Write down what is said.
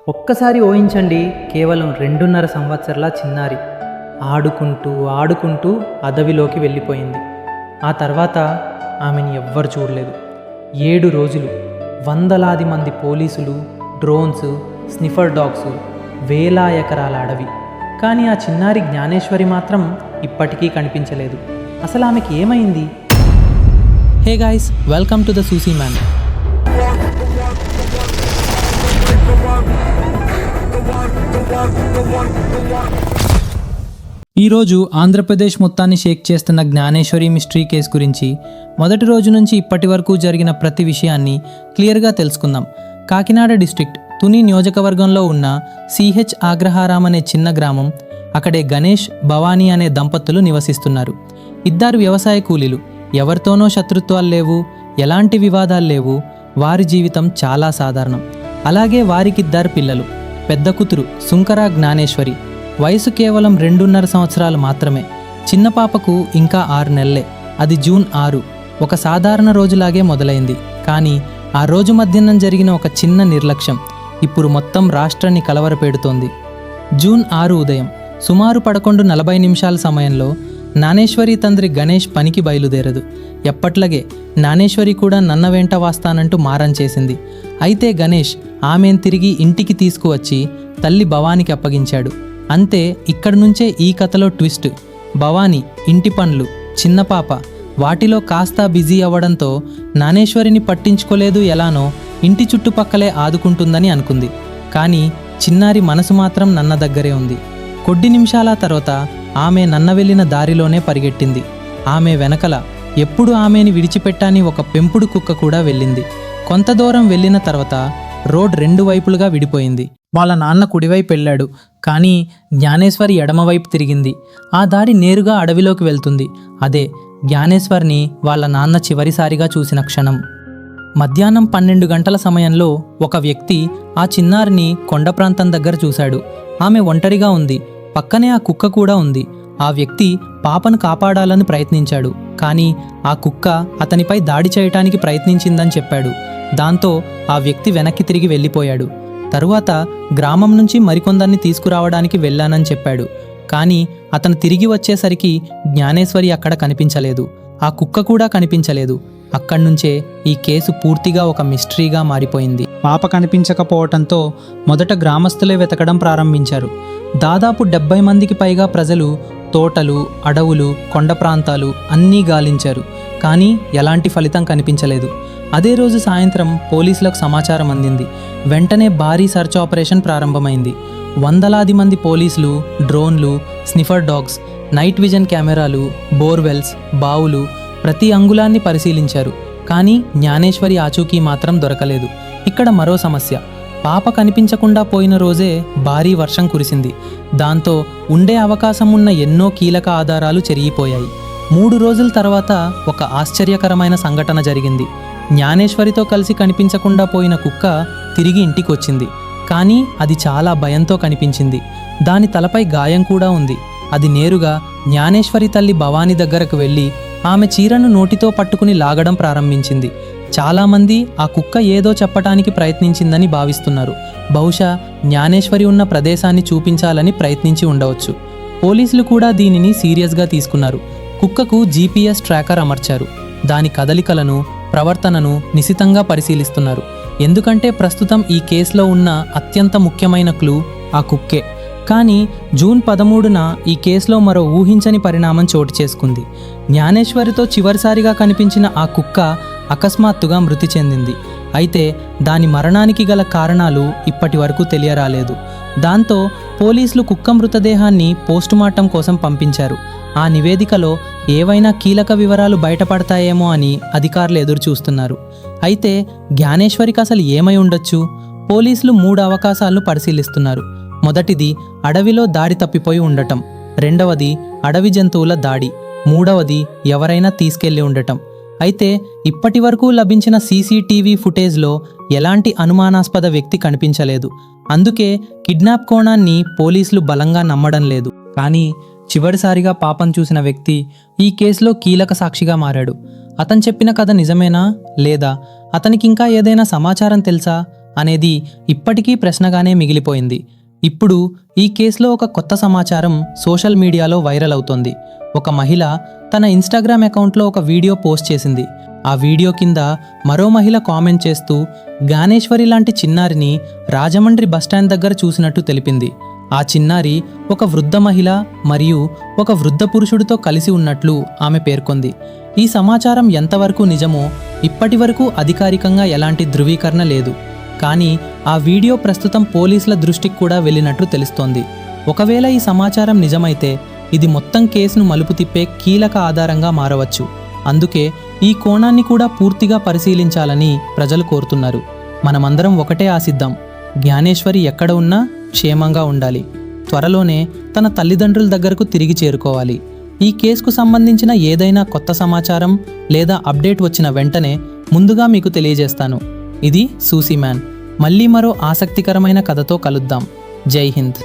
ఒక్కసారి ఊహించండి, కేవలం 2.5 సంవత్సరాల చిన్నారి ఆడుకుంటూ ఆడుకుంటూ అడవిలోకి వెళ్ళిపోయింది. ఆ తర్వాత ఆమెను ఎవ్వరు చూడలేదు. 7 రోజులు వందలాది మంది పోలీసులు, డ్రోన్స్, స్నిఫర్ డాగ్స్, వేల ఎకరాల అడవి. కానీ ఆ చిన్నారి జ్ఞానేశ్వరి మాత్రం ఇప్పటికీ కనిపించలేదు. అసలు ఆమెకి ఏమైంది? Hey guys, welcome to the Suisse man. ఈరోజు ఆంధ్రప్రదేశ్ మొత్తాన్ని షేక్ చేస్తున్న జ్ఞానేశ్వరి మిస్టరీ కేసు గురించి మొదటి రోజు నుంచి ఇప్పటి వరకు జరిగిన ప్రతి విషయాన్ని క్లియర్గా తెలుసుకుందాం. కాకినాడ డిస్ట్రిక్ట్ తుని నియోజకవర్గంలో ఉన్న సిహెచ్ ఆగ్రహారాం అనే చిన్న గ్రామం. అక్కడే గణేష్, భవానీ అనే దంపతులు నివసిస్తున్నారు. ఇద్దరు వ్యవసాయ కూలీలు. ఎవరితోనో శత్రుత్వాలు లేవు, ఎలాంటి వివాదాలు లేవు. వారి జీవితం చాలా సాధారణం. అలాగే వారికిద్దరు పిల్లలు. పెద్ద కూతురు సుంకరా జ్ఞానేశ్వరి, వయసు కేవలం 2.5 సంవత్సరాలు మాత్రమే. చిన్న పాపకు ఇంకా 6 నెలలే. అది జూన్ 6. ఒక సాధారణ రోజులాగే మొదలైంది. కానీ ఆ రోజు మధ్యాహ్నం జరిగిన ఒక చిన్న నిర్లక్ష్యం ఇప్పుడు మొత్తం రాష్ట్రాన్ని కలవరపెడుతోంది. జూన్ 6 ఉదయం సుమారు 11:40 సమయంలో జ్ఞానేశ్వరి తండ్రి గణేష్ పనికి బయలుదేరదు. ఎప్పట్లాగే జ్ఞానేశ్వరి కూడా నన్న వెంట వాస్తానంటూ మారం చేసింది. అయితే గణేష్ ఆమెను తిరిగి ఇంటికి తీసుకువచ్చి తల్లి భవానికి అప్పగించాడు. అంతే, ఇక్కడి నుంచే ఈ కథలో ట్విస్ట్. భవానీ ఇంటి పనులు, చిన్న పాప వాటిలో కాస్త బిజీ అవ్వడంతో జ్ఞానేశ్వరిని పట్టించుకోలేదు. ఎలానో ఇంటి చుట్టుపక్కలే ఆదుకుంటుందని అనుకుంది. కానీ చిన్నారి మనసు మాత్రం నన్న దగ్గరే ఉంది. కొద్ది నిమిషాల తర్వాత ఆమె నన్న వెళ్ళిన దారిలోనే పరిగెట్టింది. ఆమె వెనకల ఎప్పుడు ఆమెని విడిచిపెట్టాని ఒక పెంపుడు కుక్క కూడా వెళ్ళింది. కొంత దూరం వెళ్ళిన తర్వాత రోడ్ 2 వైపులుగా విడిపోయింది. వాళ్ళ నాన్న కుడివైపు వెళ్ళాడు, కానీ జ్ఞానేశ్వరి ఎడమవైపు తిరిగింది. ఆ దారి నేరుగా అడవిలోకి వెళ్తుంది. అదే జ్ఞానేశ్వరిని వాళ్ళ నాన్న చివరిసారిగా చూసిన క్షణం. మధ్యాహ్నం 12 గంటల సమయంలో ఒక వ్యక్తి ఆ చిన్నారిని కొండ ప్రాంతం దగ్గర చూశాడు. ఆమె ఒంటరిగా ఉంది. పక్కనే ఆ కుక్క కూడా ఉంది. ఆ వ్యక్తి పాపను కాపాడాలని ప్రయత్నించాడు, కానీ ఆ కుక్క అతనిపై దాడి చేయటానికి ప్రయత్నించిందని చెప్పాడు. దాంతో ఆ వ్యక్తి వెనక్కి తిరిగి వెళ్ళిపోయాడు. తరువాత గ్రామం నుంచి మరికొందరిని తీసుకురావడానికి వెళ్ళానని చెప్పాడు. కానీ అతను తిరిగి వచ్చేసరికి జ్ఞానేశ్వరి అక్కడ కనిపించలేదు. ఆ కుక్క కూడా కనిపించలేదు. అక్కడి నుంచే ఈ కేసు పూర్తిగా ఒక మిస్టరీగా మారిపోయింది. పాప కనిపించకపోవటంతో మొదట గ్రామస్తులే వెతకడం ప్రారంభించారు. దాదాపు 70 మందికి పైగా ప్రజలు తోటలు, అడవులు, కొండ ప్రాంతాలు అన్నీ గాలించారు. కానీ ఎలాంటి ఫలితం కనిపించలేదు. అదే రోజు సాయంత్రం పోలీసులకు సమాచారం అందింది. వెంటనే భారీ సర్చ్ ఆపరేషన్ ప్రారంభమైంది. వందలాది మంది పోలీసులు, డ్రోన్లు, స్నిఫర్ డాగ్స్, నైట్ విజన్ కెమెరాలు, బోర్వెల్స్, బావులు ప్రతి అంగుళాన్ని పరిశీలించారు. కానీ జ్ఞానేశ్వరి ఆచూకీ మాత్రం దొరకలేదు. ఇక్కడ మరో సమస్య. పాప కనిపించకుండా పోయిన రోజే భారీ వర్షం కురిసింది. దాంతో ఉండే అవకాశం ఉన్న ఎన్నో కీలక ఆధారాలు చెరిగిపోయాయి. 3 రోజుల తర్వాత ఒక ఆశ్చర్యకరమైన సంఘటన జరిగింది. జ్ఞానేశ్వరితో కలిసి కనిపించకుండా పోయిన కుక్క తిరిగి ఇంటికి వచ్చింది. కానీ అది చాలా భయంతో కనిపించింది. దాని తలపై గాయం కూడా ఉంది. అది నేరుగా జ్ఞానేశ్వరి తల్లి భవానీ దగ్గరకు వెళ్ళి ఆమె చీరను నోటితో పట్టుకుని లాగడం ప్రారంభించింది. చాలామంది ఆ కుక్క ఏదో చెప్పటానికి ప్రయత్నించిందని భావిస్తున్నారు. బహుశా జ్ఞానేశ్వరి ఉన్న ప్రదేశాన్ని చూపించాలని ప్రయత్నించి ఉండవచ్చు. పోలీసులు కూడా దీనిని సీరియస్గా తీసుకున్నారు. కుక్కకు GPS ట్రాకర్ అమర్చారు. దాని కదలికలను, ప్రవర్తనను నిశితంగా పరిశీలిస్తున్నారు. ఎందుకంటే ప్రస్తుతం ఈ కేసులో ఉన్న అత్యంత ముఖ్యమైన క్లూ ఆ కుక్కే. కానీ జూన్ 13న ఈ కేసులో మరో ఊహించని పరిణామం చోటు చేసుకుంది. జ్ఞానేశ్వరితో చివరిసారిగా కనిపించిన ఆ కుక్క అకస్మాత్తుగా మృతి చెందింది. అయితే దాని మరణానికి గల కారణాలు ఇప్పటి వరకు తెలియరాలేదు. దాంతో పోలీసులు కుక్క మృతదేహాన్ని పోస్టుమార్టం కోసం పంపించారు. ఆ నివేదికలో ఏవైనా కీలక వివరాలు బయటపడతాయేమో అని అధికారులు ఎదురు చూస్తున్నారు. అయితే జ్ఞానేశ్వరికి అసలు ఏమై ఉండొచ్చు? పోలీసులు 3 అవకాశాలను పరిశీలిస్తున్నారు. మొదటిది అడవిలో దారి తప్పిపోయి ఉండటం. రెండవది అడవి జంతువుల దాడి. మూడవది ఎవరైనా తీసుకెళ్లి ఉండటం. అయితే ఇప్పటి వరకు లభించిన CCTV ఫుటేజ్లో ఎలాంటి అనుమానాస్పద వ్యక్తి కనిపించలేదు. అందుకే కిడ్నాప్ కోణాన్ని పోలీసులు బలంగా నమ్మడం లేదు. కానీ చివరిసారిగా పాపను చూసిన వ్యక్తి ఈ కేసులో కీలక సాక్షిగా మారాడు. అతను చెప్పిన కథ నిజమేనా, లేదా అతనికి ఇంకా ఏదైనా సమాచారం తెలుసా అనేది ఇప్పటికీ ప్రశ్నగానే మిగిలిపోయింది. ఇప్పుడు ఈ కేసులో ఒక కొత్త సమాచారం సోషల్ మీడియాలో వైరల్ అవుతోంది. ఒక మహిళ తన ఇన్స్టాగ్రామ్ అకౌంట్లో ఒక వీడియో పోస్ట్ చేసింది. ఆ వీడియో కింద మరో మహిళ కామెంట్ చేస్తూ జ్ఞానేశ్వరి లాంటి చిన్నారిని రాజమండ్రి బస్టాండ్ దగ్గర చూసినట్టు తెలిపింది. ఆ చిన్నారి ఒక వృద్ధ మహిళ మరియు ఒక వృద్ధ పురుషుడితో కలిసి ఉన్నట్లు ఆమె పేర్కొంది. ఈ సమాచారం ఎంతవరకు నిజమో ఇప్పటి వరకు అధికారికంగా ఎలాంటి ధృవీకరణ లేదు. కానీ ఆ వీడియో ప్రస్తుతం పోలీసుల దృష్టికి కూడా వెళ్ళినట్లు తెలుస్తోంది. ఒకవేళ ఈ సమాచారం నిజమైతే ఇది మొత్తం కేసును మలుపు తిప్పే కీలక ఆధారంగా మారవచ్చు. అందుకే ఈ కోణాన్ని కూడా పూర్తిగా పరిశీలించాలని ప్రజలు కోరుతున్నారు. మనమందరం ఒకటే ఆశిద్దాం, జ్ఞానేశ్వరి ఎక్కడ ఉన్నా క్షేమంగా ఉండాలి. త్వరలోనే తన తల్లిదండ్రుల దగ్గరకు తిరిగి చేరుకోవాలి. ఈ కేసుకు సంబంధించిన ఏదైనా కొత్త సమాచారం లేదా అప్డేట్ వచ్చిన వెంటనే ముందుగా మీకు తెలియజేస్తాను. ఇది సూసీ మ్యాన్. మళ్ళీ మరో ఆసక్తికరమైన కథతో కలుద్దాం. జై హింద్.